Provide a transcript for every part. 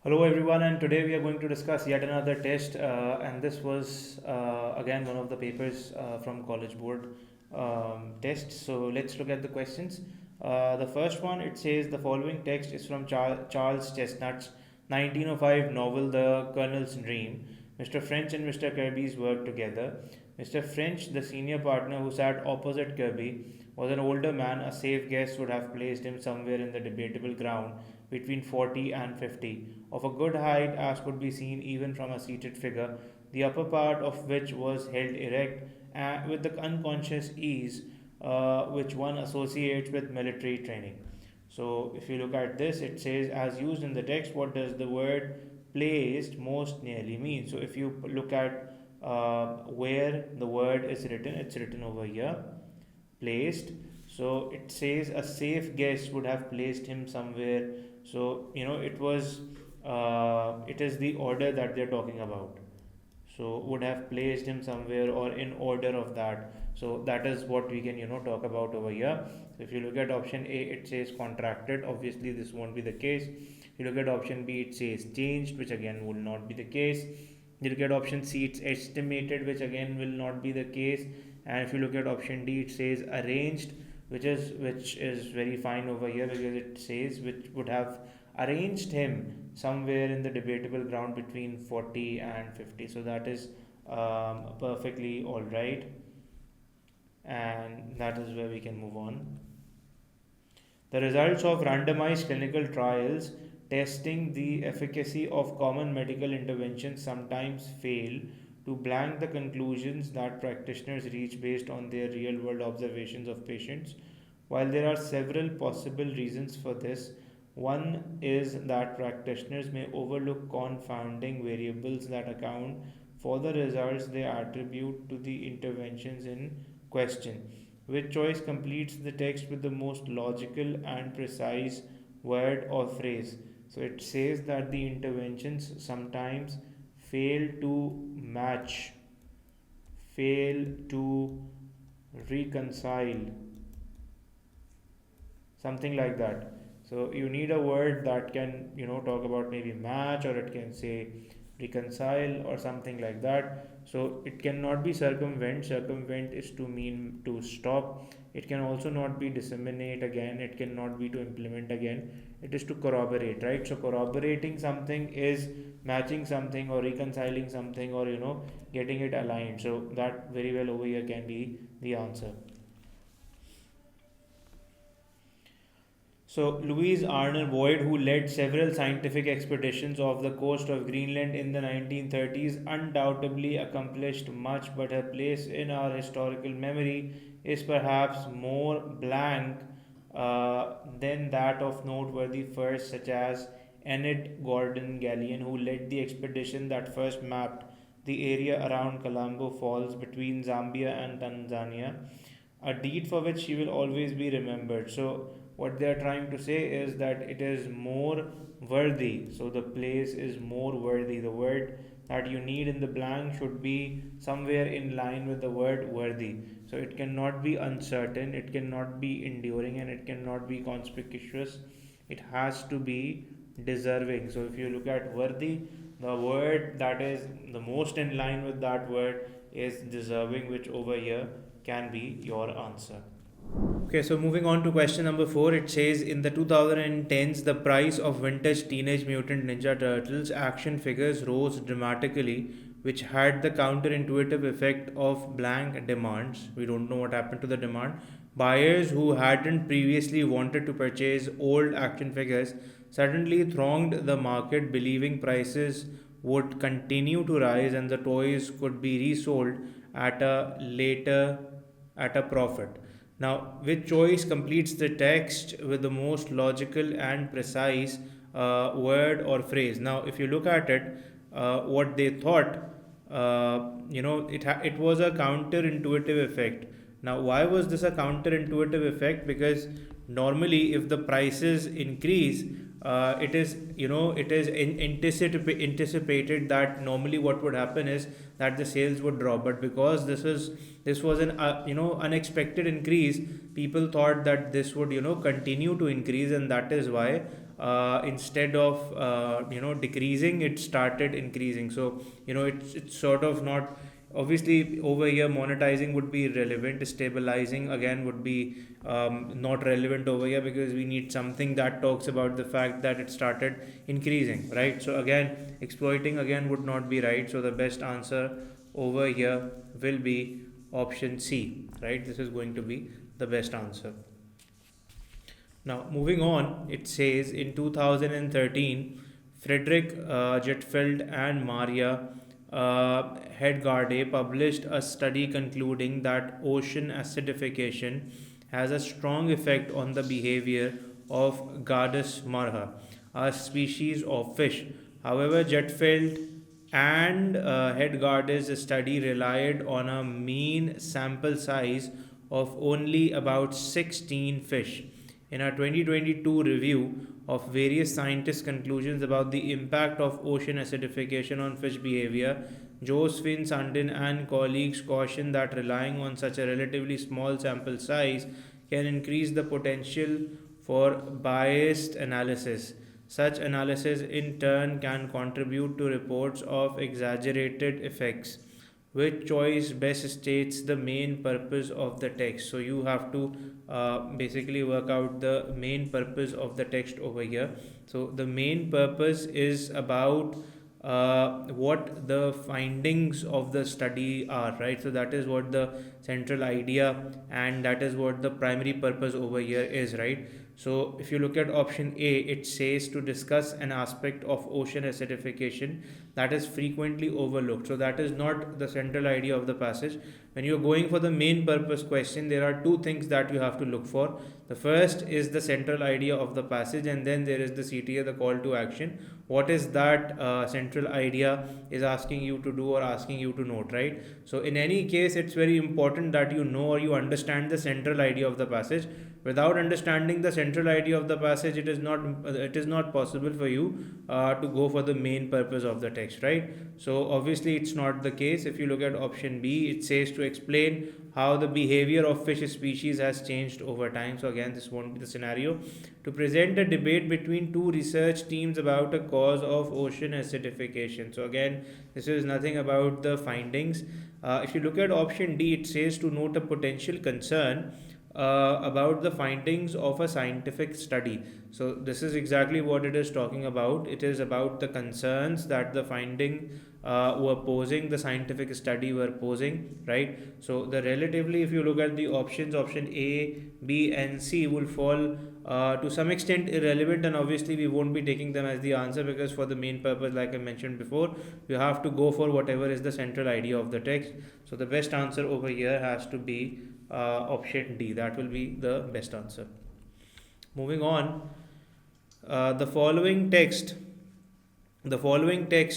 Hello everyone, and today we are going to discuss yet another test, and this was again one of the papers from College Board test. So let's look at the questions. The first one, it says the following text is from Charles Chestnut's 1905 novel The Colonel's Dream. Mr. French and Mr. Kirby's worked together. Mr. French, the senior partner who sat opposite Kirby, was an older man. A safe guess would have placed him somewhere in the debatable ground between 40 and 50, of a good height as could be seen even from a seated figure, the upper part of which was held erect and with the unconscious ease which one associates with military training. So, if you look at this, it says, as used in the text, what does the word placed most nearly mean? So, if you look at where the word is written, it's written over here, placed. So, it says a safe guess would have placed him somewhere. So, it is the order that they're talking about. So, would have placed him somewhere or in order of that. So, that is what we can, talk about over here. So, if you look at option A, it says contracted. Obviously, this won't be the case. If you look at option B, it says changed, which again will not be the case. You look at option C, it's estimated, which again will not be the case. And if you look at option D, it says arranged, which is very fine over here because it says which would have arranged him somewhere in the debatable ground between 40 and 50. So that is perfectly all right, and that is where we can move on. The results of randomized clinical trials testing the efficacy of common medical interventions sometimes fail to blank the conclusions that practitioners reach based on their real world observations of patients. While there are several possible reasons for this, one is that practitioners may overlook confounding variables that account for the results they attribute to the interventions in question. Which choice completes the text with the most logical and precise word or phrase? So it says that the interventions sometimes fail to match, fail to reconcile, something like that. So you need a word that can, talk about maybe match, or it can say reconcile or something like that. So it cannot be circumvent. Circumvent is to mean to stop. It can also not be disseminate again. It cannot be to implement again. It is to corroborate, right? So corroborating something is matching something or reconciling something, or getting it aligned. So that very well over here can be the answer. So, Louis Arnold Boyd, who led several scientific expeditions off the coast of Greenland in the 1930s, undoubtedly accomplished much, but her place in our historical memory is perhaps more blank than that of noteworthy firsts such as Enid Gordon Gallion, who led the expedition that first mapped the area around Colombo Falls between Zambia and Tanzania, a deed for which she will always be remembered. So, what they are trying to say is that it is more worthy. So, the place is more worthy. The word that you need in the blank should be somewhere in line with the word worthy. So, it cannot be uncertain, it cannot be enduring, and it cannot be conspicuous. It has to be deserving. So, if you look at worthy, the word that is the most in line with that word is deserving, which over here can be your answer. Okay, so moving on to question number 4, it says in the 2010s, the price of vintage Teenage Mutant Ninja Turtles action figures rose dramatically, which had the counterintuitive effect of blank demands. We don't know what happened to the demand. Buyers who hadn't previously wanted to purchase old action figures suddenly thronged the market, believing prices would continue to rise and the toys could be resold at a later at a profit. Now, which choice completes the text with the most logical and precise word or phrase? Now, if you look at it, what they thought, it was a counterintuitive effect. Now, why was this a counterintuitive effect? Because normally, if the prices increase, anticipated that normally what would happen is that the sales would drop, but because this was an unexpected increase, people thought that this would continue to increase, and that is why instead of decreasing, it started increasing. So it's sort of not, obviously over here monetizing would be relevant, stabilizing again would be not relevant over here, because we need something that talks about the fact that it started increasing, right? So again, exploiting again would not be right. So the best answer over here will be option C, right? This is going to be the best answer. Now, moving on, it says in 2013, Frederick Jetfeld and Maria Hedgarde published a study concluding that ocean acidification has a strong effect on the behavior of Gardus marha, a species of fish. However, Jetfeld and Hedgarde's study relied on a mean sample size of only about 16 fish. In a 2022 review of various scientists' conclusions about the impact of ocean acidification on fish behavior, Josephine Sundin and colleagues caution that relying on such a relatively small sample size can increase the potential for biased analysis. Such analysis in turn can contribute to reports of exaggerated effects. Which choice best states the main purpose of the text? So you have to basically work out the main purpose of the text over here. So the main purpose is about what the findings of the study are, right? So that is what the central idea, and that is what the primary purpose over here is, right? So if you look at option A, it says to discuss an aspect of ocean acidification that is frequently overlooked. So that is not the central idea of the passage. When you are going for the main purpose question, there are two things that you have to look for. The first is the central idea of the passage, and then there is the CTA, the call to action. What is that central idea is asking you to do or asking you to note, right? So in any case, it's very important that you know or you understand the central idea of the passage. Without understanding the central idea of the passage, it is not possible for you to go for the main purpose of the text, right? So obviously it's not the case. If you look at option B, it says to explain how the behavior of fish species has changed over time. So again, this won't be the scenario. To present a debate between two research teams about a cause of ocean acidification. So again, this is nothing about the findings. If you look at option D, it says to note a potential concern about the findings of a scientific study. So this is exactly what it is talking about. It is about the concerns that the finding were posing, the scientific study were posing, right? So the relatively, if you look at the options, option A, B and C will fall to some extent irrelevant, and obviously we won't be taking them as the answer, because for the main purpose, like I mentioned before, you have to go for whatever is the central idea of the text. So the best answer over here has to be option D. That will be the best answer. Moving on, the following text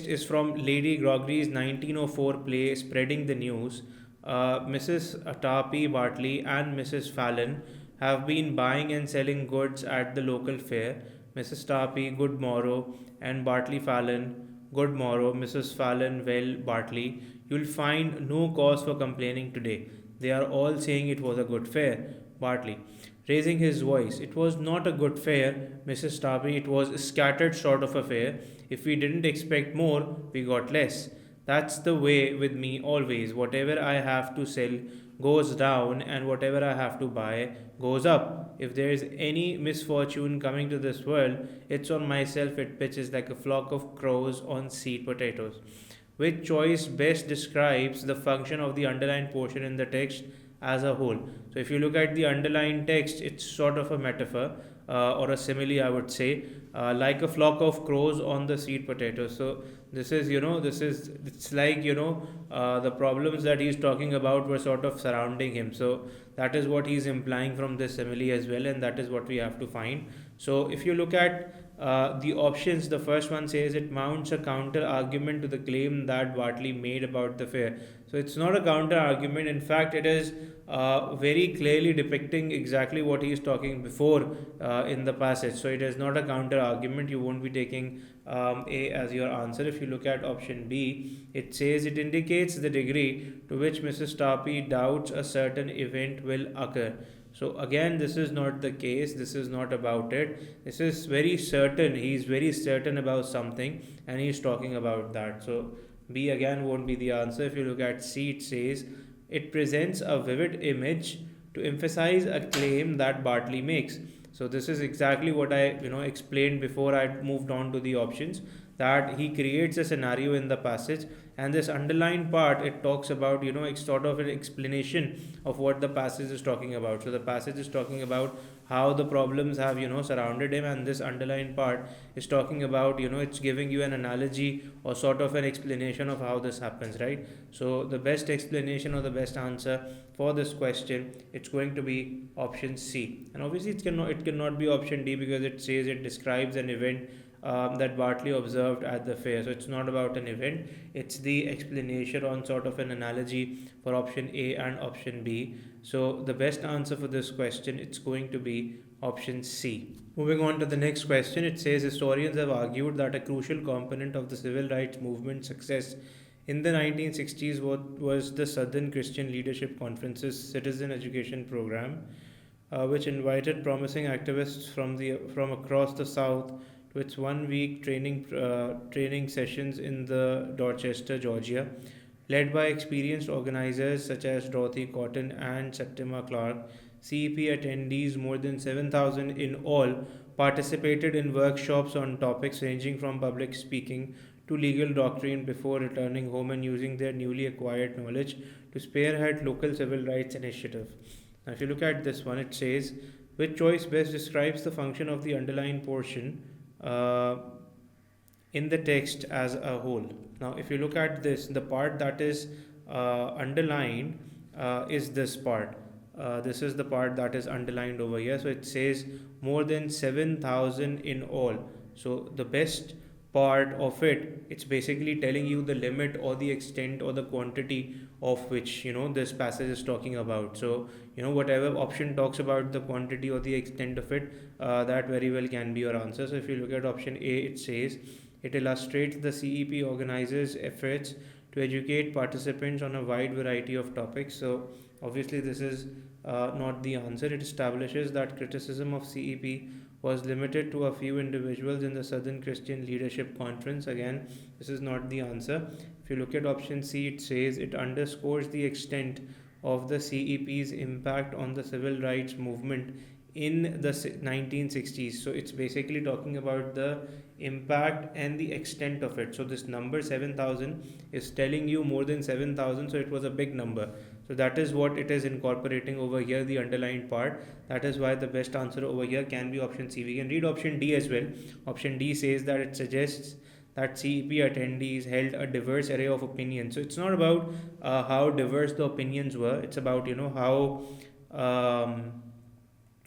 is from Lady Grogry's 1904 play Spreading the News. Mrs. Tappy Bartley and Mrs. Fallon have been buying and selling goods at the local fair. Mrs. Tappy, good morrow, and Bartley Fallon, good morrow. Mrs. Fallon, well, Bartley, you'll find no cause for complaining today. They are all saying it was a good fair. Bartley, raising his voice, it was not a good fair, Mrs. Tappy, it was a scattered sort of affair. If we didn't expect more, we got less. That's the way with me always. Whatever I have to sell goes down, and whatever I have to buy goes up. If there is any misfortune coming to this world, it's on myself it pitches like a flock of crows on seed potatoes. Which choice best describes the function of the underlined portion in the text as a whole? So if you look at the underlined text, it's sort of a metaphor or a simile, I would say, like a flock of crows on the seed potatoes. So this is, it's like, the problems that he's talking about were sort of surrounding him. So that is what he's implying from this simile as well, and that is what we have to find. So if you look at the options, the first one says it mounts a counter argument to the claim that Bartley made about the fair. So it's not a counter argument. In fact, it is very clearly depicting exactly what he is talking before in the passage. So it is not a counter argument. You won't be taking A as your answer. If you look at option B, it says it indicates the degree to which Mrs. Tappy doubts a certain event will occur. So again, this is not the case. This is not about it. This is very certain. He's very certain about something, and he's talking about that. So B again won't be the answer. If you look at C, it says it presents a vivid image to emphasize a claim that Bartley makes. So this is exactly what I explained before I moved on to the options, that he creates a scenario in the passage, and this underlined part, it talks about it's sort of an explanation of what the passage is talking about. So the passage is talking about how the problems have surrounded him, and this underlined part is talking about it's giving you an analogy or sort of an explanation of how this happens, right? So the best explanation or the best answer for this question, it's going to be option C. And obviously it cannot be option D, because it says it describes an event that Bartley observed at the fair. So it's not about an event, it's the explanation on sort of an analogy for option A and option B. So the best answer for this question, it's going to be option C. Moving on to the next question, it says historians have argued that a crucial component of the civil rights movement's success in the 1960s was the Southern Christian Leadership Conference's citizen education program, which invited promising activists from across the South to its 1 week training sessions in the Dorchester, Georgia, led by experienced organizers such as Dorothy Cotton and Septima Clark. CEP attendees, more than 7,000 in all, participated in workshops on topics ranging from public speaking to legal doctrine before returning home and using their newly acquired knowledge to spearhead local civil rights initiatives. Now, if you look at this one, it says, which choice best describes the function of the underlined portion uh, in the text as a whole? Now, if you look at this, the part that is underlined is this part. This is the part that is underlined over here. So it says more than 7,000 in all. So the best part of it, it's basically telling you the limit or the extent or the quantity of which this passage is talking about. So whatever option talks about the quantity or the extent of it, that very well can be your answer. So if you look at option A, it says it illustrates the CEP organizers' efforts to educate participants on a wide variety of topics. So obviously this is not the answer. It establishes that criticism of CEP was limited to a few individuals in the Southern Christian Leadership Conference. Again, this is not the answer. If you look at option C, it says it underscores the extent of the CEP's impact on the civil rights movement in the 1960s. So it's basically talking about the impact and the extent of it. So this number 7,000 is telling you more than 7,000, so it was a big number. So that is what it is incorporating over here, the underlined part. That is why the best answer over here can be option C. We can read option D as well. Option D says that it suggests that CEP attendees held a diverse array of opinions. So it's not about how diverse the opinions were. It's about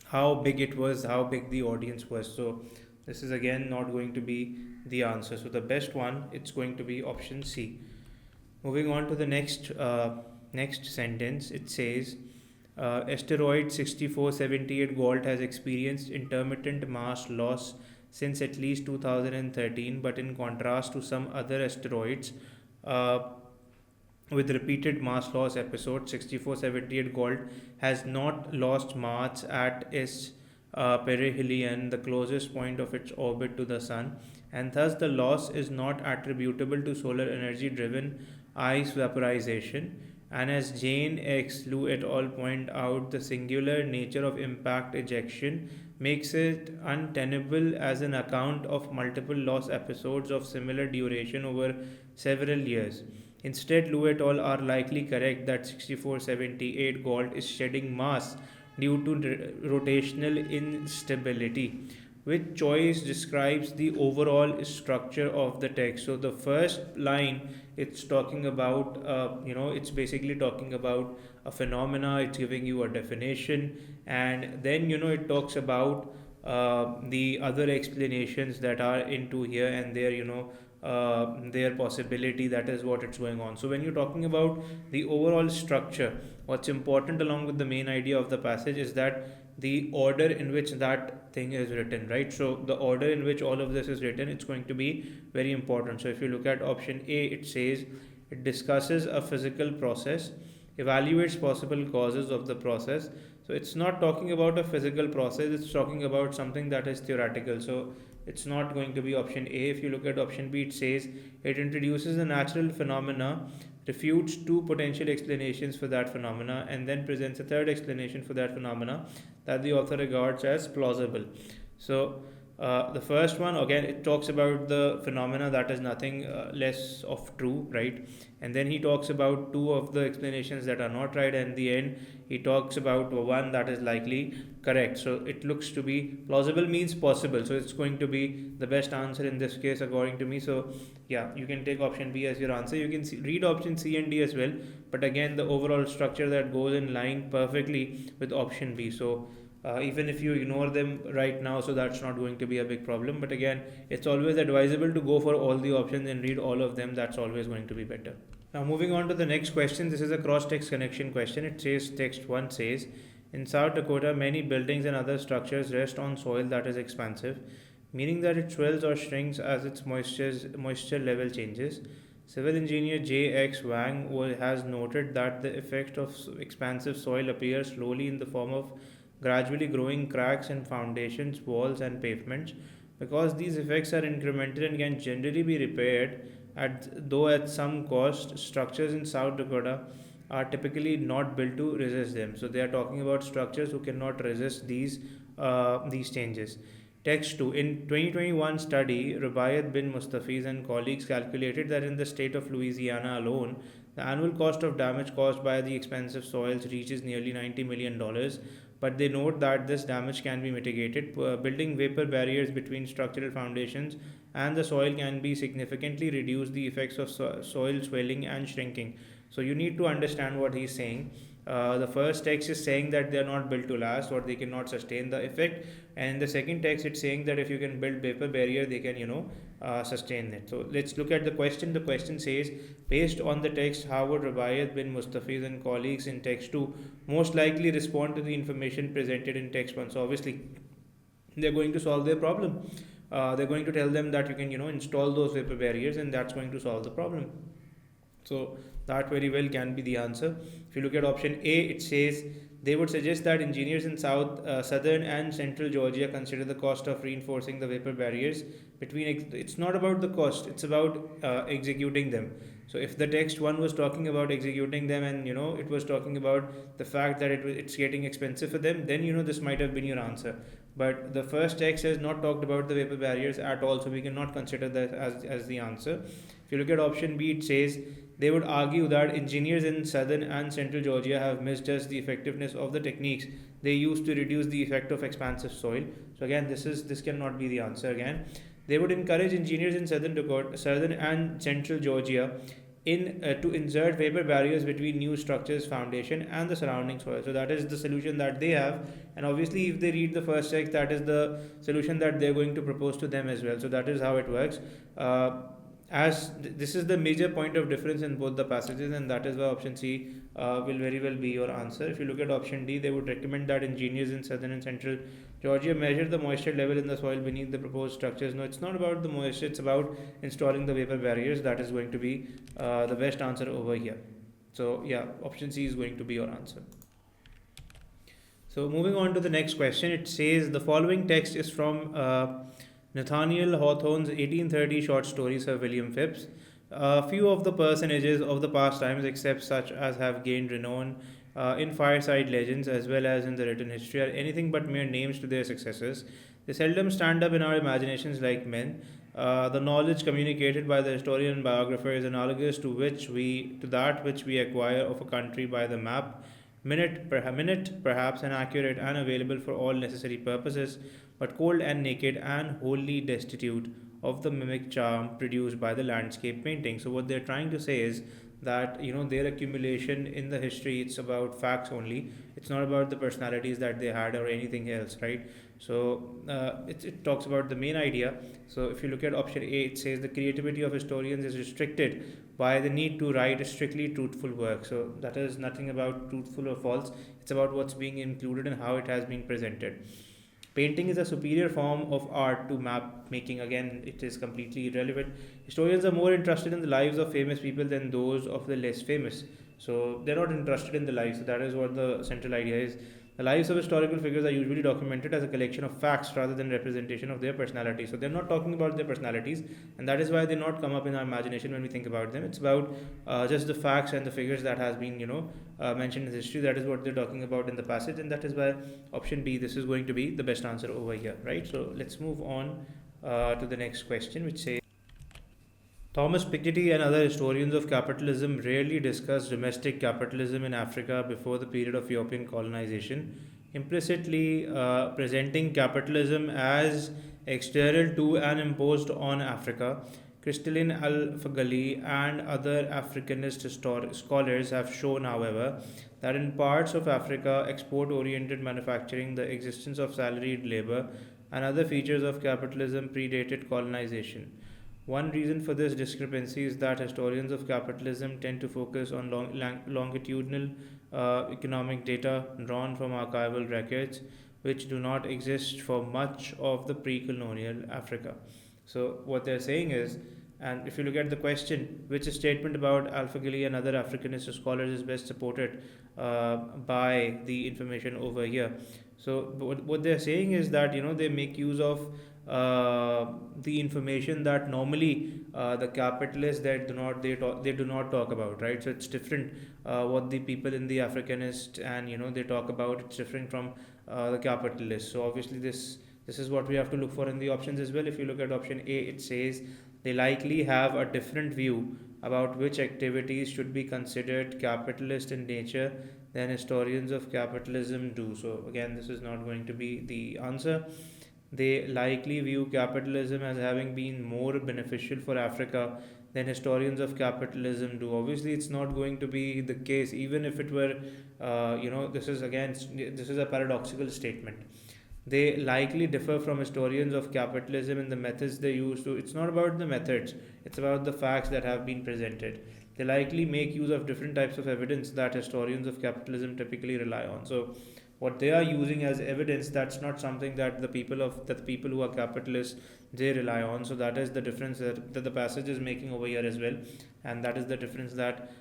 how big it was, how big the audience was. So this is again not going to be the answer. So the best one, it's going to be option C. Moving on to the next sentence, it says asteroid 6478 GALT has experienced intermittent mass loss since at least 2013, but in contrast to some other asteroids with repeated mass loss episodes, 6478 GALT has not lost mass at its perihelion, the closest point of its orbit to the Sun, and thus the loss is not attributable to solar energy driven ice vaporization. And as Jane X. Liu et al. Point out, the singular nature of impact ejection makes it untenable as an account of multiple loss episodes of similar duration over several years. Instead, Liu et al. Are likely correct that 6478 GALT is shedding mass due to rotational instability. Which choice describes the overall structure of the text? So the first line, it's talking about it's basically talking about a phenomena. It's giving you a definition, and then it talks about the other explanations that are into here, and their possibility. That is what it's going on. So when you're talking about the overall structure, what's important along with the main idea of the passage is that the order in which that thing is written, right? So the order in which all of this is written, it's going to be very important. So if you look at option A, it says it discusses a physical process, evaluates possible causes of the process, So it's not talking about a physical process, it's talking about something that is theoretical. So it's not going to be option A. If you look at option B, it says it introduces a natural phenomena, refutes two potential explanations for that phenomena, and then presents a third explanation for that phenomena that the author regards as plausible. So the first one, again, it talks about the phenomena that is nothing less of true, right? And then he talks about two of the explanations that are not right, and in the end, he talks about one that is likely correct. So it looks to be plausible means possible. So it's going to be the best answer in this case, according to me. So yeah, you can take option B as your answer. You can read option C and D as well, but again, the overall structure that goes in line perfectly with option B. So even if you ignore them right now, so that's not going to be a big problem. But again, it's always advisable to go for all the options and read all of them. That's always going to be better. Now, moving on to the next question. This is a cross text connection question. It says, text 1 says, in South Dakota, many buildings and other structures rest on soil that is expansive, meaning that it swells or shrinks as its moisture level changes. Civil engineer 𝐂𝐴𝐧𝐿 has noted that the effect of expansive soil appears slowly in the form of gradually growing cracks in foundations, walls, and pavements. Because these effects are incremental and can generally be repaired, though at some cost, structures in South Dakota are typically not built to resist them. So they are talking about structures who cannot resist these changes. Text 2. In 2021 study, Rubaiyat bin Mustafiz and colleagues calculated that in the state of Louisiana alone, the annual cost of damage caused by the expensive soils reaches nearly $90 million. But they note that this damage can be mitigated. Building vapor barriers between structural foundations and the soil can be significantly reduce the effects of soil swelling and shrinking. So you need to understand what he's saying. The first text is saying that they are not built to last or they cannot sustain the effect, and in the second text it's saying that if you can build vapor barrier, they can sustain it. So let's look at the question. The question says, based on the text, how would Rubaiyat bin Mustafiz and colleagues in text 2 most likely respond to the information presented in text 1? So obviously they're going to solve their problem. They're going to tell them that you can install those vapor barriers, and that's going to solve the problem. So that very well can be the answer. If you look at option A, it says they would suggest that engineers in southern and central Georgia consider the cost of reinforcing the vapor barriers between. It's not about the cost; it's about executing them. So if the text one was talking about executing them, and it was talking about the fact that it's getting expensive for them, then this might have been your answer. But the first text has not talked about the vapor barriers at all, so we cannot consider that as the answer. If you look at option B, it says they would argue that engineers in southern and central Georgia have misjudged the effectiveness of the techniques they use to reduce the effect of expansive soil. So again, this cannot be the answer. Again, they would encourage engineers in southern and central Georgia to insert vapor barriers between new structures, foundation, and the surrounding soil. So that is the solution that they have, and obviously, if they read the first text, that is the solution that they're going to propose to them as well. So that is how it works. This is the major point of difference in both the passages, and that is why option C will very well be your answer. If you look at option D, they would recommend that engineers in southern and central Georgia measure the moisture level in the soil beneath the proposed structures. No, it's not about the moisture, it's about installing the vapor barriers. That is going to be the best answer over here. So yeah, option C is going to be your answer. So moving on to the next question, it says the following text is from Nathaniel Hawthorne's 1830 short story Sir William Phipps. Few of the personages of the past times, except such as have gained renown in fireside legends as well as in the written history, are anything but mere names to their successors. They seldom stand up in our imaginations like men. The knowledge communicated by the historian and biographer is analogous to that which we acquire of a country by the map, minute perhaps, and accurate and available for all necessary purposes, but cold and naked and wholly destitute of the mimic charm produced by the landscape painting. So what they're trying to say is that their accumulation in the history, it's about facts only. It's not about the personalities that they had or anything else, right? So it talks about the main idea. So if you look at option A, it says the creativity of historians is restricted by the need to write a strictly truthful work. So that is nothing about truthful or false. It's about what's being included and how it has been presented. Painting is a superior form of art to map making. Again, it is completely irrelevant. Historians are more interested in the lives of famous people than those of the less famous. So they're not interested in the lives. So that is what the central idea is. The lives of historical figures are usually documented as a collection of facts rather than representation of their personalities. So they're not talking about their personalities, and that is why they not come up in our imagination when we think about them. It's about just the facts and the figures that has been mentioned in history. That is what they're talking about in the passage, and that is why option B, this is going to be the best answer over here, right? So let's move on to the next question, which says Thomas Piketty and other historians of capitalism rarely discuss domestic capitalism in Africa before the period of European colonization, implicitly presenting capitalism as external to and imposed on Africa. Crystalline Al-Faghali and other Africanist scholars have shown, however, that in parts of Africa, export oriented manufacturing, the existence of salaried labor, and other features of capitalism predated colonization. One reason for this discrepancy is that historians of capitalism tend to focus on longitudinal economic data drawn from archival records, which do not exist for much of the pre colonial Africa. So, what they're saying is, and if you look at the question, which statement about Al-Faghali and other Africanist scholars is best supported by the information over here? So, what they're saying is that they make use of the information that normally the capitalists that they do not talk about, right? So it's different what the people in the Africanist and they talk about. It's different from the capitalists. So obviously this is what we have to look for in the options as well. If you look at option A, it says they likely have a different view about which activities should be considered capitalist in nature than historians of capitalism do. So again, this is not going to be the answer. They likely view capitalism as having been more beneficial for Africa than historians of capitalism do. Obviously, it's not going to be the case, even if it were, this is a paradoxical statement. They likely differ from historians of capitalism in the methods they use to. It's not about the methods, it's about the facts that have been presented. They likely make use of different types of evidence that historians of capitalism typically rely on. So, what they are using as evidence, that's not something that the people who are capitalists they rely on. So that is the difference that the passage is making over here as well, and that is the difference that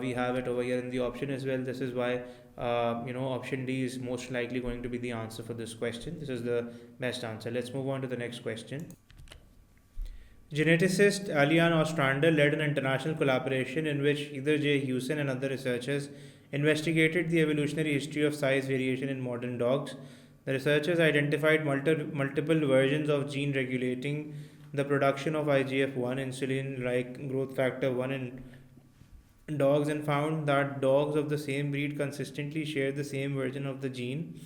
we have it over here in the option as well. This is why option D is most likely going to be the answer for this question. This is the best answer. Let's move on to the next question. Geneticist Alian Ostrander led an international collaboration in which either J. Hewson and other researchers investigated the evolutionary history of size variation in modern dogs. The researchers identified multiple versions of gene regulating the production of IGF-1, insulin-like growth factor 1 in dogs, and found that dogs of the same breed consistently share the same version of the gene.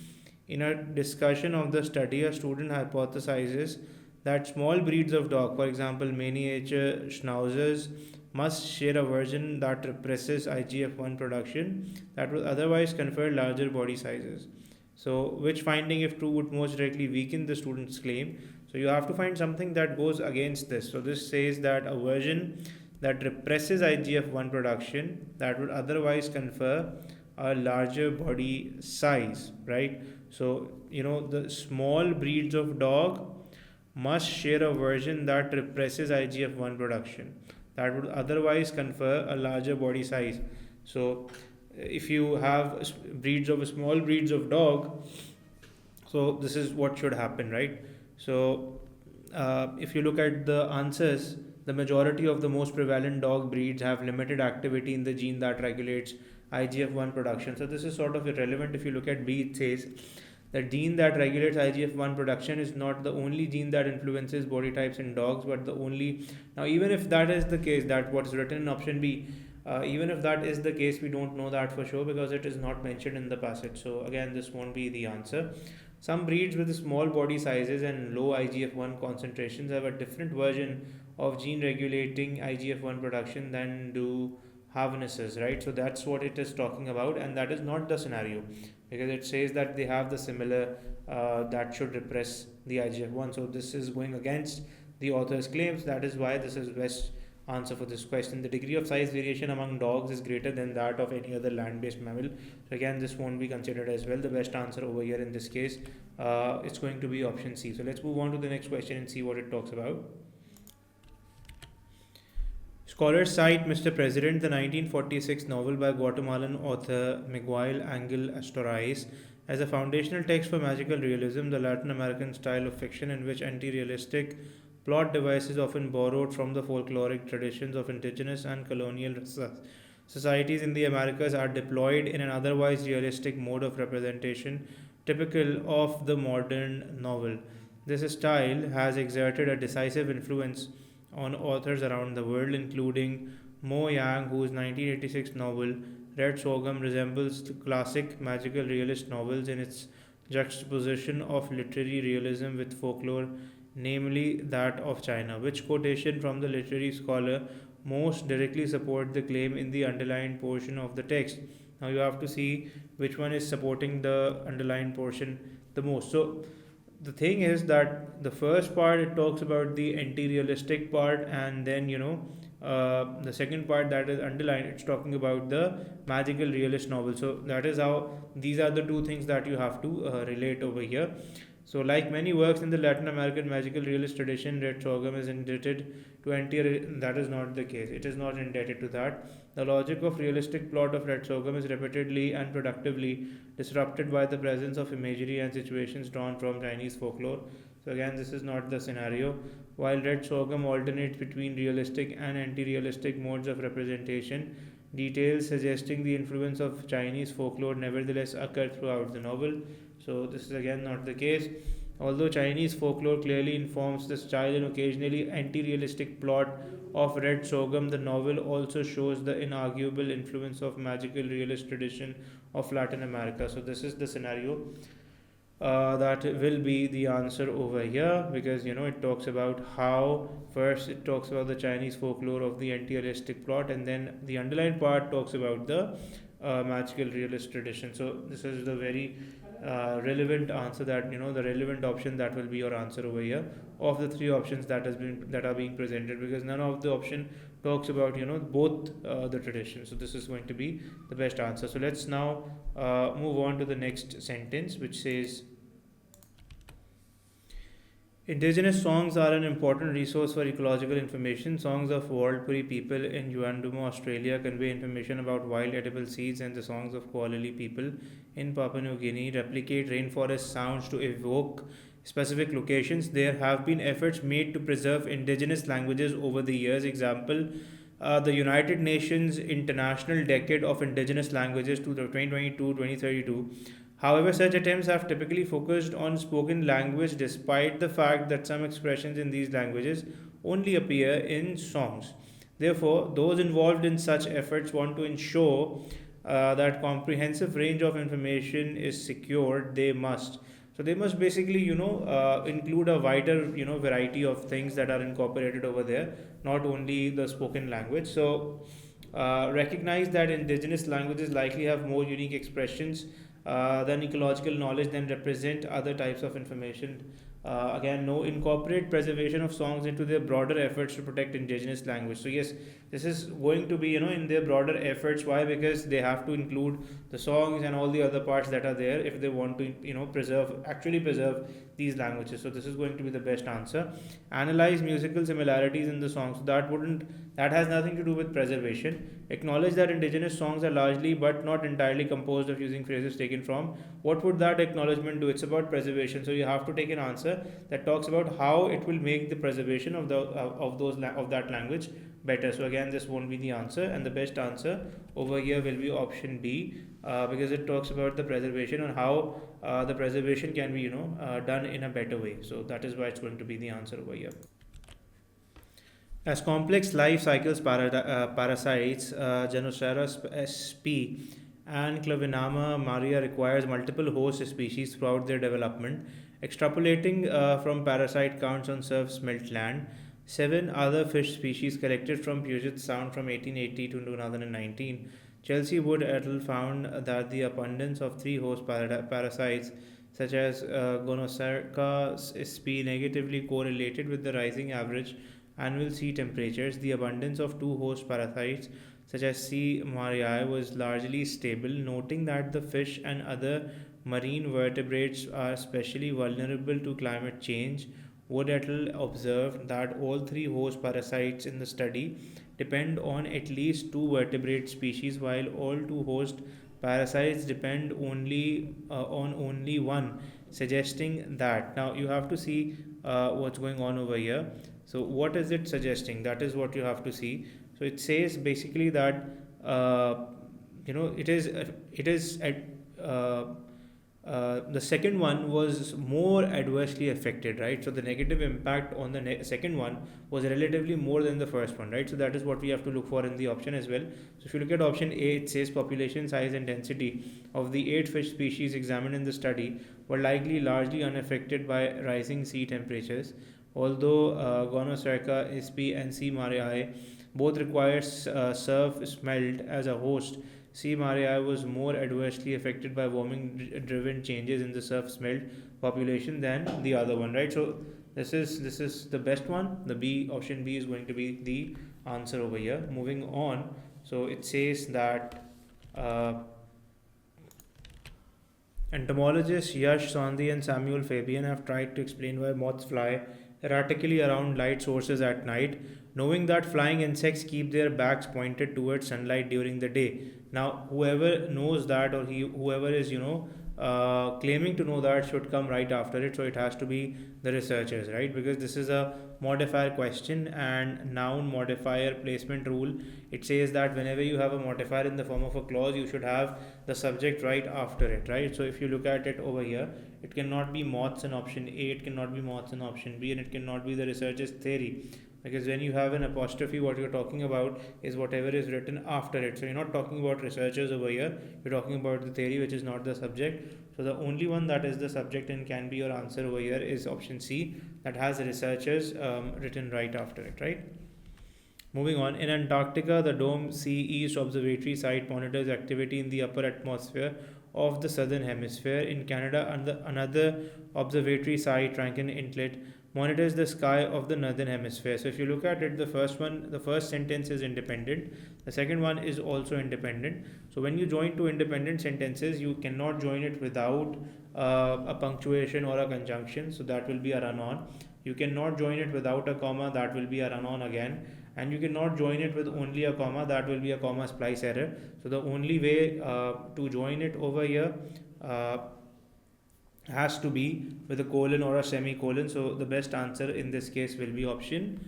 In a discussion of the study, a student hypothesizes that small breeds of dog, for example, miniature schnauzers, must share a version that represses IGF-1 production that would otherwise confer larger body sizes. So, which finding, if true, would most directly weaken the student's claim? So, you have to find something that goes against this. So, this says that a version that represses IGF-1 production that would otherwise confer a larger body size, right? So, the small breeds of dog must share a version that represses IGF-1 production that would otherwise confer a larger body size. So if you have small breeds of dog, so this is what should happen, right? So if you look at the answers, the majority of the most prevalent dog breeds have limited activity in the gene that regulates IGF-1 production. So this is sort of irrelevant. If you look at B, it says the gene that regulates IGF-1 production is not the only gene that influences body types in dogs, but the only. Now, even if that is the case, that what is written in option B, even if that is the case, we don't know that for sure because it is not mentioned in the passage. So again, this won't be the answer. Some breeds with small body sizes and low IGF-1 concentrations have a different version of gene regulating IGF-1 production than do Havannesses, right? So that's what it is talking about, and that is not the scenario because it says that they have the similar that should repress the IGF-1. So this is going against the author's claims. That is why this is best answer for this question. The degree of size variation among dogs is greater than that of any other land-based mammal. So again, this won't be considered as well. The best answer over here in this case, it's going to be option C. So let's move on to the next question and see what it talks about. Scholars cite Mr. President, the 1946 novel by Guatemalan author Miguel Angel Asturias, As a foundational text for magical realism, the Latin American style of fiction in which anti realistic plot devices often borrowed from the folkloric traditions of indigenous and colonial societies in the Americas are deployed in an otherwise realistic mode of representation typical of the modern novel. This style has exerted a decisive influence on authors around the world, including Mo Yang, whose 1986 novel Red Sorghum resembles the classic magical realist novels in its juxtaposition of literary realism with folklore, namely that of China. Which quotation from the literary scholar most directly support the claim in the underlined portion of the text? Now you have to see which one is supporting the underlined portion the most. So the thing is that the first part it talks about the anti-realistic part, and then the second part that is underlined, it's talking about the magical realist novel. So that is how these are the two things that you have to relate over here. So, like many works in the Latin American magical realist tradition, Red Sorghum is indebted to anti. That is not the case. It is not indebted to that. The logic of realistic plot of Red Sorghum is repeatedly and productively disrupted by the presence of imagery and situations drawn from Chinese folklore. So again, this is not the scenario. While Red Sorghum alternates between realistic and anti-realistic modes of representation, details suggesting the influence of Chinese folklore nevertheless occur throughout the novel. So this is again not the case. Although Chinese folklore clearly informs the style and occasionally anti-realistic plot of Red Sorghum, the novel also shows the inarguable influence of magical realist tradition of Latin America. So this is the scenario that will be the answer over here, because it talks about how first it talks about the Chinese folklore of the anti-realistic plot, and then the underlined part talks about the magical realist tradition. So this is the very relevant answer, that the relevant option that will be your answer over here of the three options that are being presented, because none of the option talks about both the traditions. So this is going to be the best answer. So let's now move on to the next sentence, which says, indigenous songs are an important resource for ecological information. Songs of Warlpiri people in Yuandumu, Australia convey information about wild edible seeds, and the songs of 𝐂𝐴𝐴 people in Papua New Guinea replicate rainforest sounds to evoke specific locations. There have been efforts made to preserve indigenous languages over the years. Example, the United Nations International Decade of Indigenous Languages to 2022-2032. However, such attempts have typically focused on spoken language, despite the fact that some expressions in these languages only appear in songs. Therefore, those involved in such efforts want to ensure that comprehensive range of information is secured. They must basically include a wider variety of things that are incorporated over there, not only the spoken language. So recognize that indigenous languages likely have more unique expressions than ecological knowledge, then represent other types of information. Again, no, incorporate preservation of songs into their broader efforts to protect indigenous language. So yes, this is going to be in their broader efforts. Why? Because they have to include the songs and all the other parts that are there if they want to preserve these languages. So this is going to be the best answer. Analyze musical similarities in the songs. That has nothing to do with preservation. Acknowledge that indigenous songs are largely but not entirely composed of using phrases taken from. What would that acknowledgement do? It's about preservation. So you have to take an answer that talks about how it will make the preservation of that language better. So again, this won't be the answer, and the best answer over here will be option B, because it talks about the preservation and how the preservation can be done in a better way. So that is why it's going to be the answer over here. As complex life cycles parasites, Genocera sp and Clavinama maria requires multiple host species throughout their development. Extrapolating from parasite counts on surf smelt land, 7 other fish species collected from Puget Sound from 1880 to 2019. Chelsea Wood et al. Found that the abundance of 3 host parasites, such as Gonocerca sp, negatively correlated with the rising average annual sea temperatures. The abundance of 2 host parasites, such as C. mariae, was largely stable, noting that the fish and other marine vertebrates are especially vulnerable to climate change. Wood et al. Observed that all 3 host parasites in the study depend on at least 2 vertebrate species, while all 2 host Parasites depend only on only one, suggesting that. Now you have to see what's going on over here. So what is it suggesting? That is what you have to see. So it says basically that it is uh, the second one was more adversely affected, right? So the negative impact on the second one was relatively more than the first one, right? So that is what we have to look for in the option as well. So if you look at option A, it says population size and density of the 8 fish species examined in the study were likely largely unaffected by rising sea temperatures, although Gonocerca sp and C. mariae both require surf smelt as a host. C. mariae was more adversely affected by warming driven changes in the surf smelt population than the other one, right? So this is the best one. The B, option B, is going to be the answer over here. Moving on, so it says that uh, entomologists Yash Sondhi and Samuel Fabian have tried to explain why moths fly erratically around light sources at night, knowing that flying insects keep their backs pointed towards sunlight during the day. Now, whoever knows that, or whoever is claiming to know that, should come right after it. So it has to be the researchers, right? Because this is a modifier question and noun modifier placement rule. It says that whenever you have a modifier in the form of a clause, you should have the subject right after it, right? So if you look at it over here, it cannot be moths in option A, it cannot be moths in option B, and it cannot be the researcher's theory, because when you have an apostrophe, what you're talking about is whatever is written after it. So you're not talking about researchers over here, you're talking about the theory, which is not the subject. So the only one that is the subject and can be your answer over here is option C, that has researchers written right after it, right? Moving on, in Antarctica, the Dome C East Observatory Site monitors activity in the upper atmosphere of the southern hemisphere. In Canada, another observatory site, Rankin Inlet, monitors the sky of the northern hemisphere. So if you look at it, the first sentence is independent. The second one is also independent. So when you join two independent sentences, you cannot join it without a punctuation or a conjunction. So that will be a run-on. You cannot join it without a comma. That will be a run-on again. And you cannot join it with only a comma. That will be a comma splice error. So the only way to join it over here has to be with a colon or a semicolon. So the best answer in this case will be option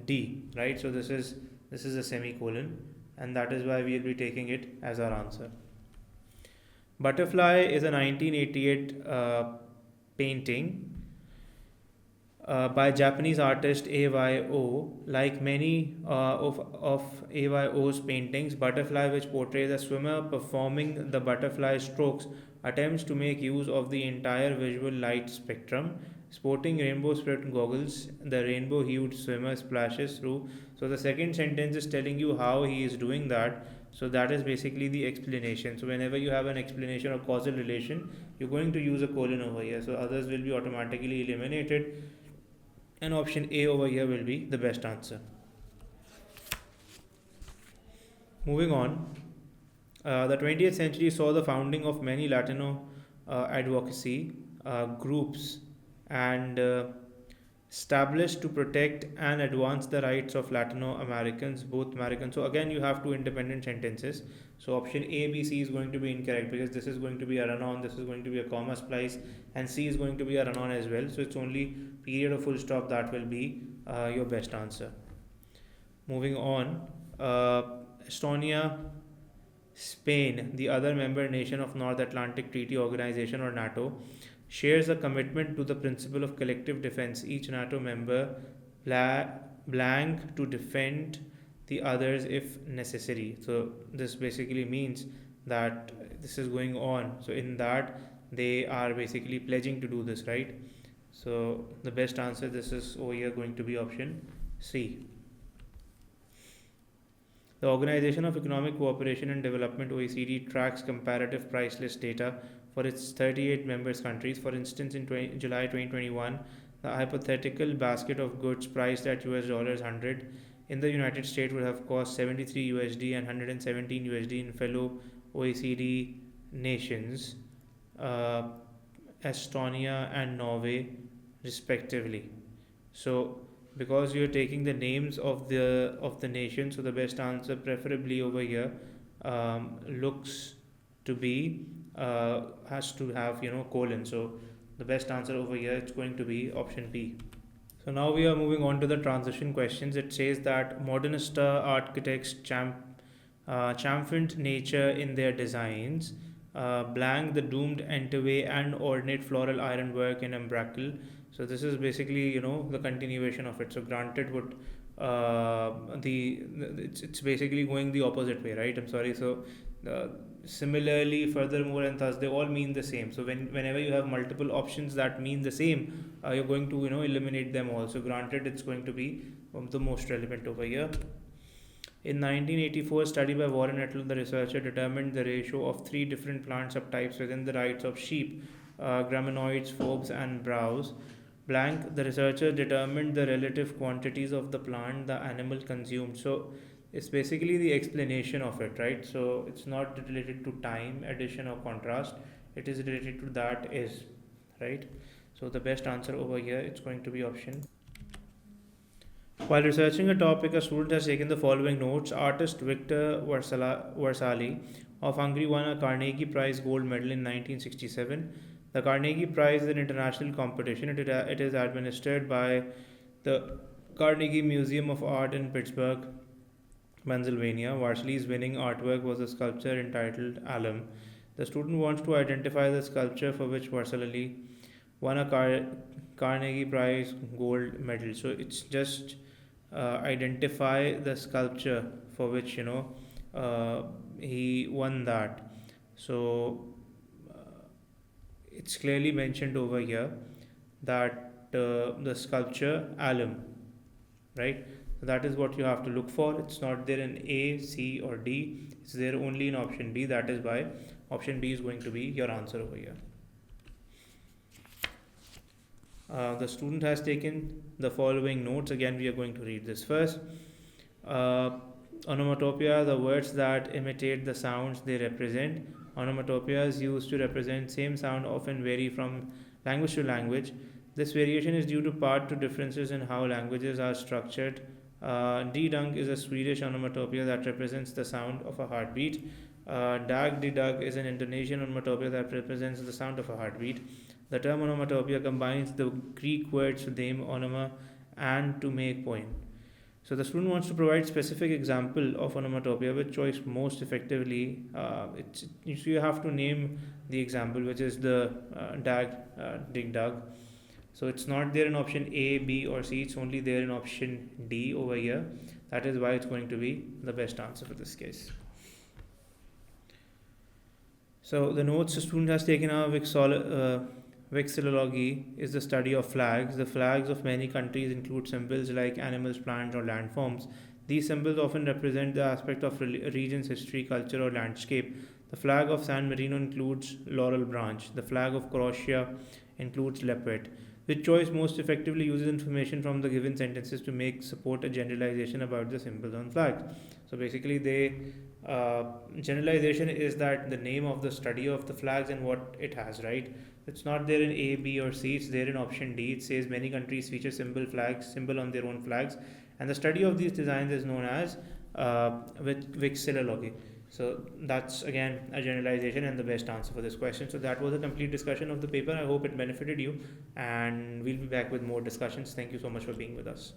D, right? So this is a semicolon, and that is why we will be taking it as our answer. Butterfly is a 1988 painting by Japanese artist AYO. Like many of AYO's paintings, Butterfly, which portrays a swimmer performing the butterfly strokes, attempts to make use of the entire visual light spectrum. Sporting rainbow sprint goggles, the rainbow hued swimmer splashes through. So the second sentence is telling you how he is doing that. So that is basically the explanation. So whenever you have an explanation or causal relation, you're going to use a colon over here. So others will be automatically eliminated, and option A over here will be the best answer. Moving on, the 20th century saw the founding of many Latino advocacy groups and established to protect and advance the rights of Latino Americans, both Americans. So again, you have two independent sentences. So option A, B, C is going to be incorrect, because this is going to be a run-on, this is going to be a comma splice, and C is going to be a run-on as well. So it's only period or full stop that will be your best answer. Moving on, Estonia, Spain, the other member nation of North Atlantic Treaty Organization or NATO, shares a commitment to the principle of collective defense. Each NATO member blank to defend the others if necessary. So this basically means that this is going on. So in that, they are basically pledging to do this, right? So the best answer, this is over here going to be option C. The Organization of Economic Cooperation and Development (OECD) tracks comparative price list data for its 38 members countries. For instance, in July 2021, the hypothetical basket of goods priced at $100 in the United States would have cost $73 and $117 in fellow OECD nations, Estonia and Norway, respectively. So because you're taking the names of the nation, so the best answer preferably over here looks to be has to have colon. So the best answer over here it's going to be option B. So now we are moving on to the transition questions. It says that modernist architects championed nature in their designs, blank the doomed entryway and ornate floral ironwork in umbracle. So this is basically the continuation of it. So granted, would it's basically going the opposite way, right? I'm sorry. So uh, similarly, furthermore, and thus they all mean the same. So whenever you have multiple options that mean the same, you're going to eliminate them all. So granted, it's going to be the most relevant over here. In 1984, a study by Warren et al., the researcher determined the ratio of three different plant subtypes within the rights of sheep, graminoids, forbs, and browse. Blank, the researcher determined the relative quantities of the plant the animal consumed. So it's basically the explanation of it, right? So it's not related to time, addition, or contrast. It is related to that is, right? So the best answer over here it's going to be option. While researching a topic, a student has taken the following notes. Artist Victor Varsali of Hungary won a Carnegie Prize gold medal in 1967. The Carnegie Prize is an international competition. It is administered by the Carnegie Museum of Art in Pittsburgh, Pennsylvania. Varsali's winning artwork was a sculpture entitled Alum. The student wants to identify the sculpture for which Varsali won a Carnegie Prize gold medal. So it's just identify the sculpture for which he won that. So it's clearly mentioned over here that the sculpture alum, right? So that is what you have to look for. It's not there in A, C, or D. It's there only in option B. That is why option B is going to be your answer over here. The student has taken the following notes. Again, we are going to read this first. Onomatopoeia, the words that imitate the sounds they represent. Onomatopoeias used to represent same sound often vary from language to language. This variation is due to part to differences in how languages are structured. D-dunk is a Swedish onomatopoeia that represents the sound of a heartbeat. Dag-di-dug is an Indonesian onomatopoeia that represents the sound of a heartbeat. The term onomatopoeia combines the Greek words them, onoma, and to make point. So the student wants to provide specific example of onomatopoeia which choice most effectively. You have to name the example, which is the dag, dig, dug. So it's not there in option A, B, or C. It's only there in option D over here. That is why it's going to be the best answer for this case. So the notes the student has taken are vexillology is the study of flags. The flags of many countries include symbols like animals, plants, or landforms. These symbols often represent the aspect of a region's history, culture, or landscape. The flag of San Marino includes laurel branch. The flag of Croatia includes leopard. Which choice most effectively uses information from the given sentences to support a generalization about the symbols on flags? So basically, generalization is that the name of the study of the flags and what it has, right? It's not there in A, B, or C. It's there in option D. It says many countries feature symbol on their own flags, and the study of these designs is known as vexillology. So that's again a generalization and the best answer for this question. So that was a complete discussion of the paper. I hope it benefited you, and we'll be back with more discussions. Thank you so much for being with us.